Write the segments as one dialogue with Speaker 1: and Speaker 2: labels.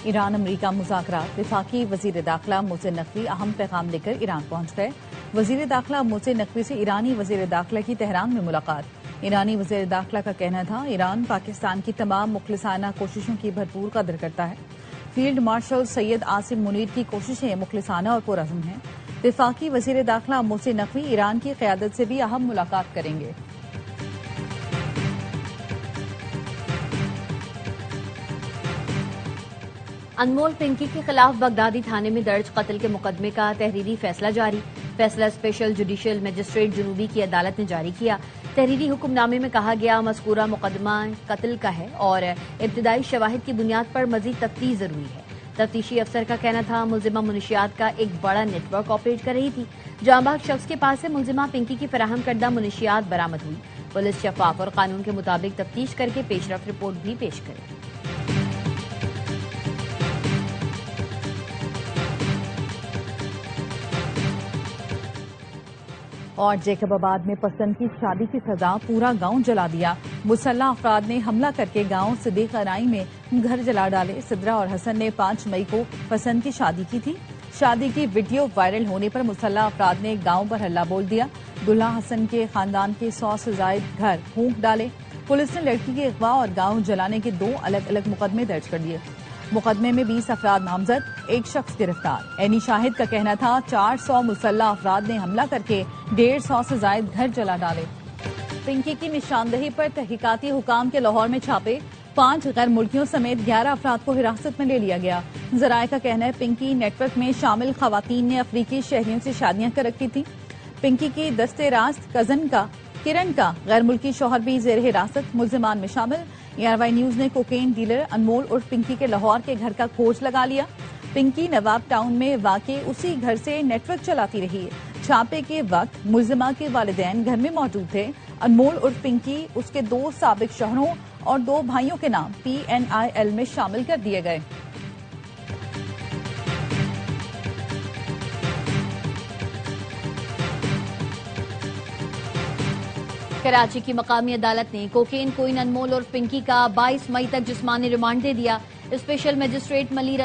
Speaker 1: Iran अमरीका मुज़ाकरात। वफाकी वजीर दाखिला मोहसिन नकवी अहम पैगाम लेकर ईरान पहुंच गए। वजीर दाखिला मोहसिन नकवी से ईरानी वजीर दाखिला की तेहरान में मुलाकात। ईरानी वजीर दाखिला का कहना था, ईरान पाकिस्तान की तमाम मुखलिसाना कोशिशों की भरपूर कदर करता है। फील्ड मार्शल सैयद आसिम मुनीर की कोशिशें मुखलिसाना और पुरअज़्म हैं। वफाकी वजीर दाखिला मोहसिन नकवी ईरान की क़यादत से भी अहम मुलाकात करेंगे।
Speaker 2: अनमोल पिंकी के खिलाफ बगदादी थाने में दर्ज कत्ल के मुकदमे का तहरीरी फैसला जारी। फैसला स्पेशल जुडिशियल मजिस्ट्रेट जुनूबी की अदालत ने जारी किया। तहरीरी हुक्मनामे में कहा गया, मज़कूरा मुकदमा कत्ल का है और इब्तिदाई शवाहिद की बुनियाद पर मजीद तफ्तीश जरूरी है। तफ्तीशी अफसर का कहना था, मुलजिमा मुनशियात का एक बड़ा नेटवर्क ऑपरेट कर रही थी। जांबाज शख्स के पास से मुलजिमा पिंकी की फराहम करदा मुनशियात बरामद हुई। पुलिस शफाफ और कानून के मुताबिक तफ्तीश करके पेशरफ रिपोर्ट भी पेश करे।
Speaker 1: और जैकबाबाद में पसंद की शादी की सजा, पूरा गांव जला दिया। मुसल्लह अफराद ने हमला करके गांव सिद्दीक राई में घर जला डाले। सिद्रा और हसन ने 5 मई को पसंद की शादी की थी। शादी की वीडियो वायरल होने पर मुसल्लह अफराद ने गांव पर हल्ला बोल दिया। दुल्हा हसन के खानदान के 100 से जायद घर फूंक डाले। पुलिस ने लड़की के अगवा और गांव जलाने के 2 अलग अलग मुकदमे दर्ज कर दिए। मुकदमे में 20 अफराद नामजद, 1 शख्स गिरफ्तार। एनी शाहिद का कहना था, 400 मुसल्लह अफराद ने हमला करके 150 से जायद घर जला डाले। पिंकी की निशानदही पर तहकीकाती हुकाम के लाहौर में छापे। 5 गैर मुल्कियों समेत 11 अफराद को हिरासत में ले लिया गया। जराये का कहना है, पिंकी नेटवर्क में शामिल खवातीन ने अफ्रीकी शहरियों से शादियां कर रखी थी। पिंकी की दस्ते रास्त कजन का किरण का गैर मुल्की शौहर भी जेर हिरासत, मुल्जिमान में शामिल। ARY न्यूज ने कोकेन डीलर अनमोल उर्फ पिंकी के लाहौर के घर का खोज लगा लिया। पिंकी नवाब टाउन में वाक़े उसी घर से नेटवर्क चलाती रही है। छापे के वक्त मुल्जिमा के वालिदैन घर में मौजूद थे। अनमोल उर्फ पिंकी, उसके 2 साबिक शौहरों और 2 भाइयों के नाम PNIL में शामिल कर दिए गए।
Speaker 2: कराची की मकामी अदालत ने कोकेन क्वीन अनमोल और पिंकी का 22 मई तक जिस्मानी रिमांड दे दिया। स्पेशल मजिस्ट्रेट मलिर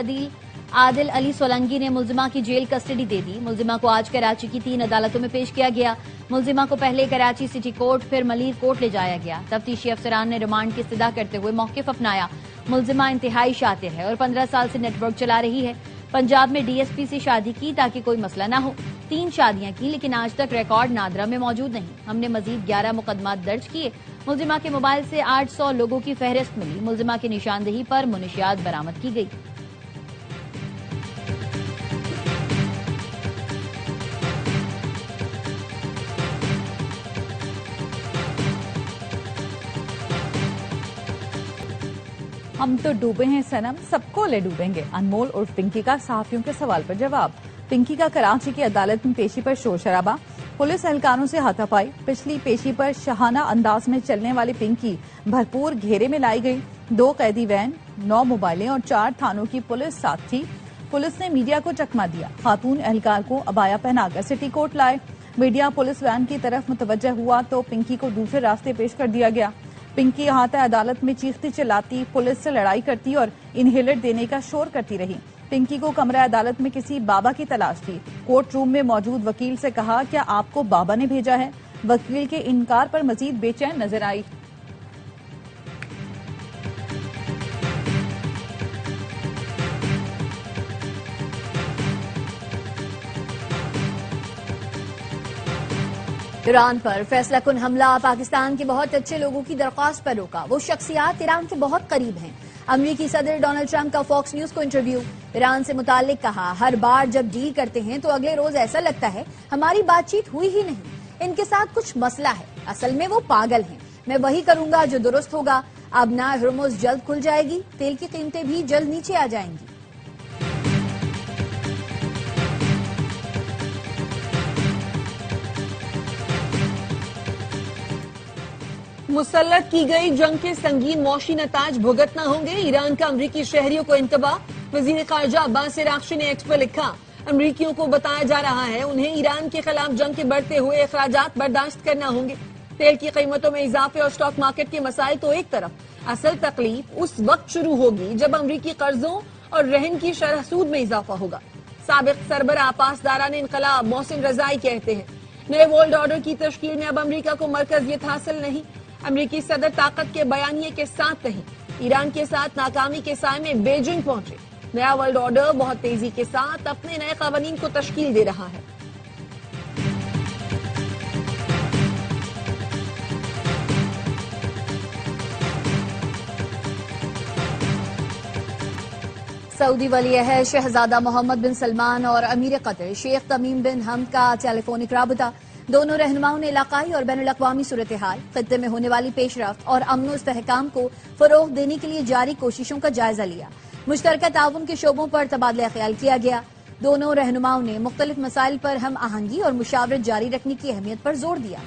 Speaker 2: आदिल अली सोलंगी ने मुल्जिमा की जेल कस्टडी दे दी। मुल्जिमा को आज कराची की 3 अदालतों में पेश किया गया। मुल्जिमा को पहले कराची सिटी कोर्ट फिर मलिर कोर्ट ले जाया गया। तफ्तीशी अफसरान ने रिमांड की इस्तदा करते हुए मौकिफ अपनाया। मुल्जिमा इंतहाई शातिर है और 15 साल से नेटवर्क चला रही है। पंजाब में DSP से शादी की ताकि कोई मसला ना हो। 3 शादियां की, लेकिन आज तक रिकॉर्ड नादरा में मौजूद नहीं। हमने मजीद 11 मुकदमात दर्ज किए। मुल्जिमा के मोबाइल से 800 लोगों की फहरिस्त मिली। मुल्जिमा की निशानदेही पर मुनशियात बरामद की गई।
Speaker 1: हम तो डूबे हैं सनम, सबको ले डूबेंगे। अनमोल उर्फ पिंकी का सहाफियों के सवाल पर जवाब। पिंकी का कराची की अदालत में पेशी पर शोर शराबा, पुलिस एहलकारों से हाथापाई। पिछली पेशी पर शाहाना अंदाज में चलने वाली पिंकी भरपूर घेरे में लाई गई। 2 कैदी वैन, 9 मोबाइलें और 4 थानों की पुलिस साथ थी। पुलिस ने मीडिया को चकमा दिया। खातून एहलकार को अबाया पहनाकर सिटी कोर्ट लाए। मीडिया पुलिस वैन की तरफ मुतवज्जह हुआ तो पिंकी को दूसरे रास्ते पेश कर दिया गया। पिंकी अहाता अदालत में चीखती चिल्लाती, पुलिस से लड़ाई करती और इनहेलर देने का शोर करती रही। पिंकी को कमरा अदालत में किसी बाबा की तलाश थी। कोर्ट रूम में मौजूद वकील से कहा, क्या आपको बाबा ने भेजा है? वकील के इनकार पर मजीद बेचैन नजर आई।
Speaker 2: ईरान पर फैसला कुन हमला, पाकिस्तान के बहुत अच्छे लोगों की दरख्वास्त पर रोका। वो शख्सियात ईरान के बहुत करीब हैं। अमेरिकी सदर डोनाल्ड ट्रंप का फॉक्स न्यूज को इंटरव्यू। ईरान से मुताल्लिक कहा, हर बार जब डील करते हैं तो अगले रोज ऐसा लगता है हमारी बातचीत हुई ही नहीं। इनके साथ कुछ मसला है, असल में वो पागल हैं। मैं वही करूंगा जो दुरुस्त होगा। अब ना हर्मुज जल्द खुल जाएगी, तेल की कीमतें भी जल्द नीचे आ जाएंगी।
Speaker 3: मुसल्लत की गई जंग के संगीन मौशी नताज भुगतना होंगे। ईरान का अमरीकी शहरियों को इंतबा। वजीर खारजा अब्बास अरागची ने एक्स पर लिखा, अमरीकियों को बताया जा रहा है उन्हें ईरान के खिलाफ जंग के बढ़ते हुए अखराजात बर्दाश्त करना होंगे। तेल की कीमतों में इजाफे और स्टॉक मार्केट के मसाइल तो एक तरफ, असल तकलीफ उस वक्त शुरू होगी जब अमरीकी कर्जों और रहन की शरह सूद में इजाफा होगा। साबिक सरबराह पासदारान इनकलाब मोहसिन रजाई कहते हैं, नए वर्ल्ड ऑर्डर की तश्कील में अब अमेरिका को मरकजियत हासिल नहीं। अमेरिकी सदर ताकत के बयानिए के साथ नहीं, ईरान के साथ नाकामी के साए में बेजिंग पहुंचे। नया वर्ल्ड ऑर्डर बहुत तेजी के साथ अपने नए कानून को तश्कील दे रहा है।
Speaker 2: सऊदी वली अहद शहजादा मोहम्मद बिन सलमान और अमीर कतर शेख तमीम बिन हमद का टेलीफोनिक राबता। दोनों रहनुमाओं ने इलाकाई और बैनुल अक़वामी सूरत हाल, खित्ते में होने वाली पेशरफ्त और अमन इस्तेहकाम को फरोग देने के लिए जारी कोशिशों का जायजा लिया। मुश्तरका ताउन के शोबों पर तबादला ख्याल किया गया। दोनों रहनुमाओं ने मुख्तलिफ मसाइल पर हम आहंगी और मुशावरत जारी रखने की अहमियत पर जोर दिया।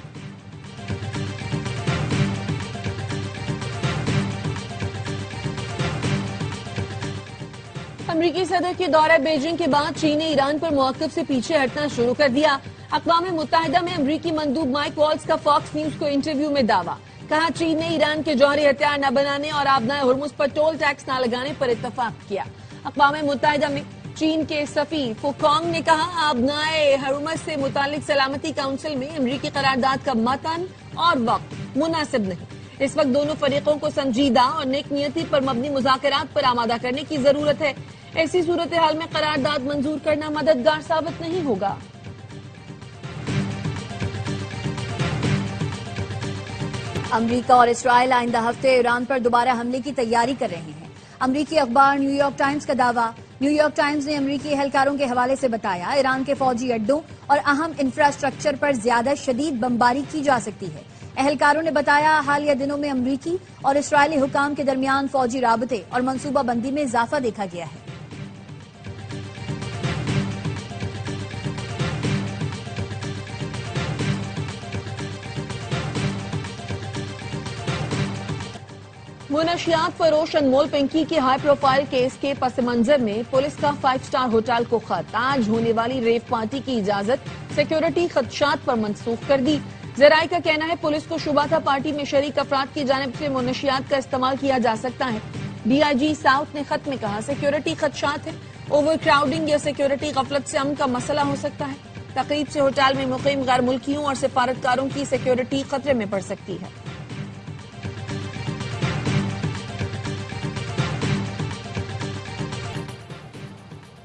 Speaker 3: अमरीकी सदर के दौरे बीजिंग के बाद चीन ने ईरान पर मौक़िफ़ से पीछे हटना शुरू कर दिया। अक़वाम मुत्तहिदा में अमरीकी मंदूब माइक वॉल्स का फॉक्स न्यूज को इंटरव्यू में दावा, कहा चीन ने ईरान के जौहरी हथियार न बनाने और आबनाए हुर्मुज़ पर टोल टैक्स न लगाने पर इत्तफाक किया। अक़वाम मुत्तहिदा में चीन के सफीर फुकोंग ने कहा, आबनाए हुर्मुज़ से मुतालिक सलामती काउंसिल में अमरीकी करारदाद का मतन और वक्त मुनासिब नहीं। इस वक्त दोनों फरीकों को संजीदा और नेक नियति पर मबनी मुज़ाकरात पर आमादा करने की जरूरत है। ऐसी सूरत हाल में करारदाद मंजूर करना मददगार साबित नहीं होगा।
Speaker 2: अमरीका और इसराइल आइंदा हफ्ते ईरान पर दोबारा हमले की तैयारी कर रहे हैं। अमरीकी अखबार न्यूयॉर्क टाइम्स का दावा। न्यूयॉर्क टाइम्स ने अमरीकी एहलकारों के हवाले से बताया, ईरान के फौजी अड्डों और अहम इंफ्रास्ट्रक्चर पर ज्यादा शदीद बमबारी की जा सकती है। एहलकारों ने बताया, हालिया दिनों में अमरीकी और इसराइली हुकाम के दरमियान फौजी राबते और मनसूबाबंदी में इजाफा देखा गया है।
Speaker 3: मुनशियात फरोश अनमोल पिंकी के हाई प्रोफाइल केस के पस मंजर में पुलिस का 5 स्टार होटल को खत। आज होने वाली रेव पार्टी की इजाजत सिक्योरिटी खदशात पर मनसूख कर दी। जराये का कहना है, पुलिस को शुबा था पार्टी में शरीक अफराद की जानिब से मुनशियात का इस्तेमाल किया जा सकता है। DIG साउथ ने खत में कहा, सिक्योरिटी खदशात है, ओवर क्राउडिंग या सिक्योरिटी गफलत से अमन का मसला हो सकता है। तकरीब से होटल में मुकीम गैर मुल्कियों और सिफारतकारों की सिक्योरिटी खतरे में पड़ सकती है।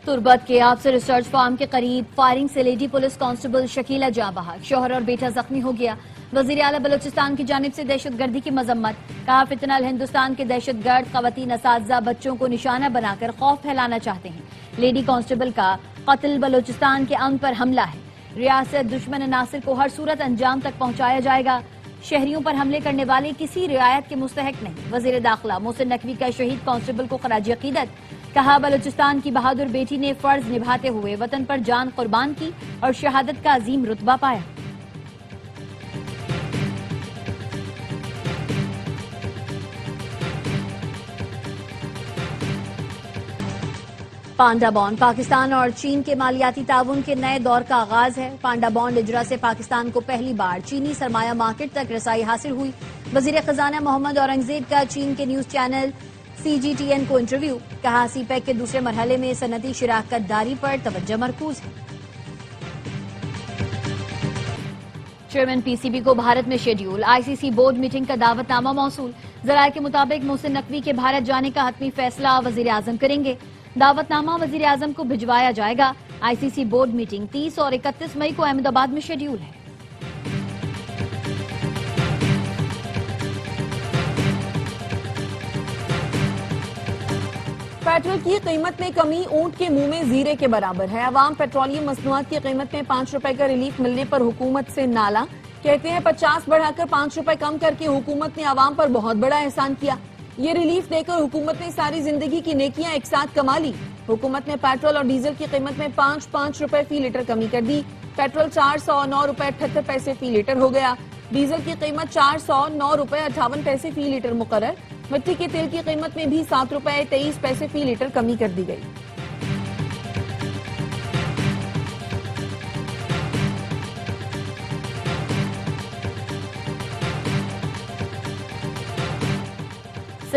Speaker 2: तुर्बत के आपसे रिसर्च फार्म के करीब फायरिंग से लेडी पुलिस कांस्टेबल शकीला जाँ बहक, शौहर और बेटा जख्मी हो गया। वजीर आला बलोचिस्तान की जानिब से दहशतगर्दी की मजम्मत, कहा फितनल हिंदुस्तान के दहशतगर्द खवातीन असातिज़ा बच्चों को निशाना बनाकर खौफ फैलाना चाहते हैं। लेडी कांस्टेबल का कत्ल बलोचिस्तान के अमन पर हमला है। रियासत दुश्मन अनासिर को हर सूरत अंजाम तक पहुंचाया जाएगा। शहरियों पर हमले करने वाले किसी रियायत के मुस्तहक नहीं। वजीर दाखिला मोहसिन नकवी का शहीद कांस्टेबल को खराज अकीदत, कहा बलूचिस्तान की बहादुर बेटी ने फर्ज निभाते हुए वतन पर जान कुर्बान की और शहादत का अजीम रुतबा पाया। पांडा बॉन्ड, पाकिस्तान और चीन के मालियाती ताउन के नए दौर का आगाज है। पांडा बॉन्ड इजरा से पाकिस्तान को पहली बार चीनी सरमाया मार्केट तक रसाई हासिल हुई। वजीर खजाना मोहम्मद औरंगजेब का चीन के न्यूज चैनल CGTN को इंटरव्यू, कहा CPEC के दूसरे मरहले में सनती शराकत दारी पर तवज्जो मरकूज है। चेयरमैन PCB को भारत में शेड्यूल, ICC बोर्ड मीटिंग का दावतनामा मौसूल। जराये के मुताबिक मोहसिन नकवी के भारत जाने का हतमी फैसला वजीर आजम करेंगे। दावतनामा वजीर आजम को भिजवाया जाएगा। ICC बोर्ड मीटिंग 30 और 31 मई को अहमदाबाद में शेड्यूल है।
Speaker 3: पेट्रोल की कीमत में कमी ऊंट के मुंह में जीरे के बराबर है। अवाम पेट्रोलियम मसनूआत की कीमत में 5 रुपए का रिलीफ मिलने पर हुकूमत से नाला, कहते हैं 50 बढ़ाकर 5 रुपए कम करके हुकूमत ने अवाम पर बहुत बड़ा एहसान किया। ये रिलीफ देकर हुकूमत ने सारी जिंदगी की नेकियां एक साथ कमा ली। हुकूमत ने पेट्रोल और डीजल की कीमत में 5 रुपए फी लीटर कमी कर दी। पेट्रोल 409 रुपए 78 पैसे फी लीटर हो गया। डीजल की कीमत 409 रुपए 58 पैसे फी लीटर मुकर्रर। मिट्टी के तेल की कीमत में भी 7 रुपए 23 पैसे फी लीटर कमी कर दी गई।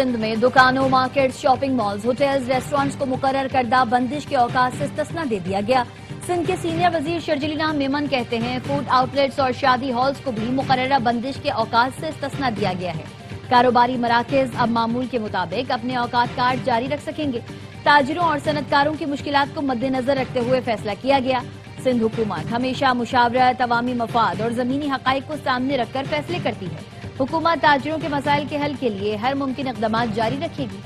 Speaker 2: सिंध में दुकानों, markets, shopping malls, hotels, restaurants को मुकर्रर करदा बंदिश के औकात से इस्तिस्ना दे दिया गया। सिंध के सीनियर वजीर शर्जीला मेमन कहते हैं फूड आउटलेट्स और शादी हॉल्स को भी मुकर्ररा बंदिश के औकात से इस्तिस्ना दिया गया है। कारोबारी मराकज अब मामूल के मुताबिक अपने औकात कार्ड जारी रख सकेंगे। ताजिरों और सनतकारों की मुश्किलात को मद्देनजर रखते हुए फैसला किया गया। सिंध हुकूमत हमेशा मुशावरत, अवामी मफाद और जमीनी हकाइक को सामने रखकर फैसले करती है। हुकूमत ताजिरों के मसाइल के हल के लिए हर मुमकिन इक़दाम जारी रखेगी।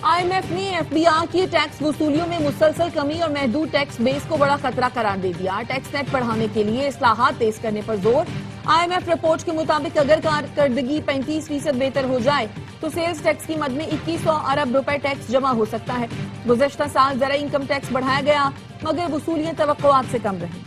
Speaker 3: IMF ने FBI की टैक्स वसूलियों में मुसलसल कमी और महदूद टैक्स बेस को बड़ा खतरा करार दे दिया। टैक्स नेट बढ़ाने के लिए इस्लाहात तेज करने पर जोर। IMF रिपोर्ट के मुताबिक अगर कारकर्दगी 35% बेहतर हो जाए तो सेल्स टैक्स की मद में 2100 अरब रुपए टैक्स जमा हो सकता है। गुज़श्ता साल ज़रा इनकम टैक्स बढ़ाया गया मगर वसूलियां तवक्कुआत से कम रही।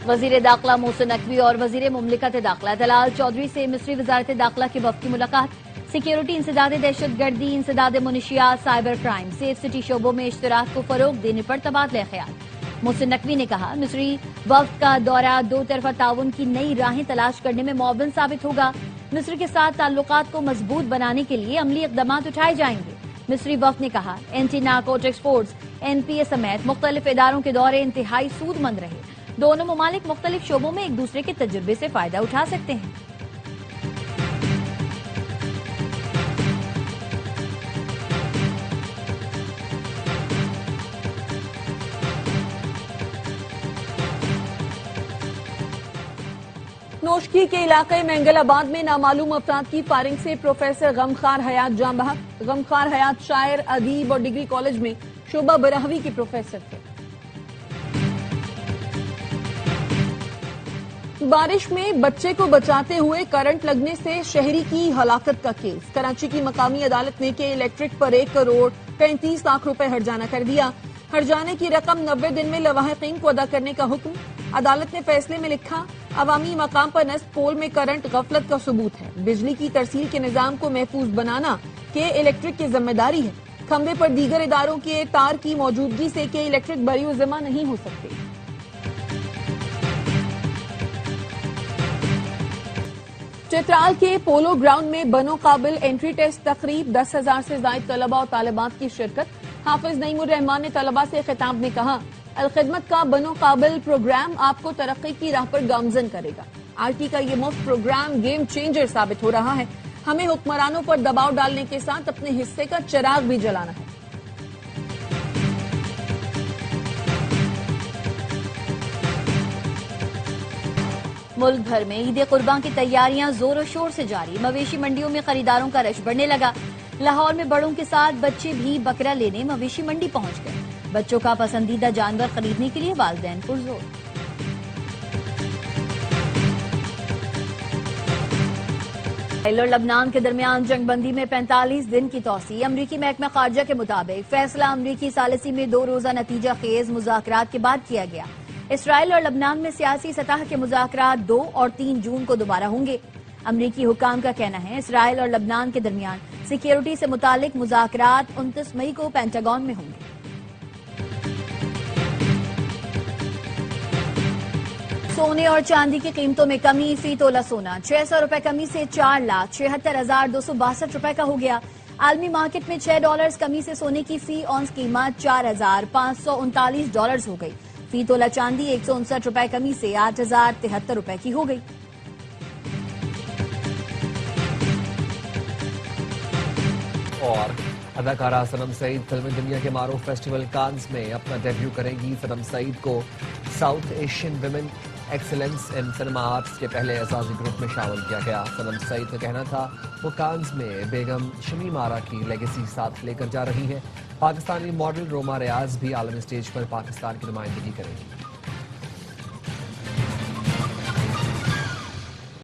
Speaker 2: वजीर दाखिला मोहसिन नकवी और वजीर मुमलिकत दाखिला दलाल चौधरी से मिस्री वजारत दाखिला के वफद की मुलाकात। सिक्योरिटी, इंसदाद दहशतगर्दी, इंसदाद मुनशियात, साइबर क्राइम, सेफ सिटी शोबों में इश्तराक को फरोग देने पर तबादला ख्याल। मोहसिन नकवी ने कहा मिस्री वफद का दौरा दो तरफा ताउन की नई राहें तलाश करने में मुआविन साबित होगा। मिस्र के साथ ताल्लुकात को मजबूत बनाने के लिए अमली इक़दाम उठाए जाएंगे। मिस्री वफद ने कहा एंटी नारकोटिक्स फोर्स NPA समेत मुख्तलिफ इदारों के दौरे इंतहाई सूदमंद रहे। दोनों ममालिक मुख्तलिफ शोबों में एक दूसरे के तजुर्बे से फायदा उठा सकते हैं।
Speaker 3: नोशकी के इलाके मंगलाबाद में नामालूम अफराद की फायरिंग से प्रोफेसर गमखार हयात जान बहक। गमखार हयात शायर, अदीब और डिग्री कॉलेज में शोबा बरहवी के प्रोफेसर थे। बारिश में बच्चे को बचाते हुए करंट लगने से शहरी की हलाकत का केस। कराची की मकामी अदालत ने के इलेक्ट्रिक पर 1 करोड़ 35 लाख रुपए हर्जाना कर दिया। हर्जाने की रकम 90 दिन में लवाहिकीन को अदा करने का हुक्म। अदालत ने फैसले में लिखा अवामी मकाम पर नस्ब पोल में करंट गफलत का सबूत है। बिजली की तरसील के निजाम को महफूज बनाना के इलेक्ट्रिक की जिम्मेदारी है। खंबे पर दीगर इदारों के तार की मौजूदगी से के इलेक्ट्रिक बरी जिम्मा नहीं हो सकते। चित्राल के पोलो ग्राउंड में बनो काबिल एंट्री टेस्ट तकरीब। 10,000 से ज्यादा तलबा और तालिबात की शिरकत। हाफिज नईमुर रहमान ने तलबा से खिताब में कहा अल-खिदमत का बनो काबिल प्रोग्राम आपको तरक्की की राह पर गामजन करेगा। RT का ये मुफ्त प्रोग्राम गेम चेंजर साबित हो रहा है। हमें हुक्मरानों पर दबाव डालने के साथ अपने हिस्से का चिराग भी जलाना है।
Speaker 2: मुल्क भर में ईद कुर्बान की तैयारियां जोरों शोर से जारी। मवेशी मंडियों में खरीदारों का रश बढ़ने लगा। लाहौर में बड़ों के साथ बच्चे भी बकरा लेने मवेशी मंडी पहुंच गए। बच्चों का पसंदीदा जानवर खरीदने के लिए वालिदैन पुरजोर। इसराइल और लबनान के दरमियान जंगबंदी में 45 दिन की तौसी। अमरीकी महकमा खारजा के मुताबिक फैसला अमरीकी सालिसी में 2 रोजा नतीजा खेज मुज़ाकरात के बाद किया गया। इसराइल और लबनान में सियासी सतह के मुज़ाकरात 2 और 3 जून को दोबारा होंगे। अमरीकी हुकाम का कहना है इसराइल और लबनान के दरमियान सिक्योरिटी से मुतालिक मुज़ाकरात 29 मई को पेंटागन में होंगे। सोने और चांदी की कीमतों में कमी। फी तोला सोना 600 रुपए कमी से 4,76,262 रुपए का हो गया। आलमी मार्केट में $6 कमी से सोने की फी ऑन्स कीमत $4,539 हो गई। फी तोला चांदी 159 रुपए कमी से 8,073 रुपए की हो गई।
Speaker 4: और अदाकारा सनम सईद फिल्म दुनिया के मारूफ फेस्टिवल कांस में अपना डेब्यू करेंगी। सनम सईद को south Asian women excellence in cinema arts के पहले एजाजी ग्रुप में शामिल किया गया। सनम सईद का कहना था वो कांस में बेगम शमीम आरा की लेगेसी साथ लेकर जा रही है। पाकिस्तानी मॉडल रोमा रियाज भी आलमी स्टेज पर पाकिस्तान की नुमाइंदगी करेंगी।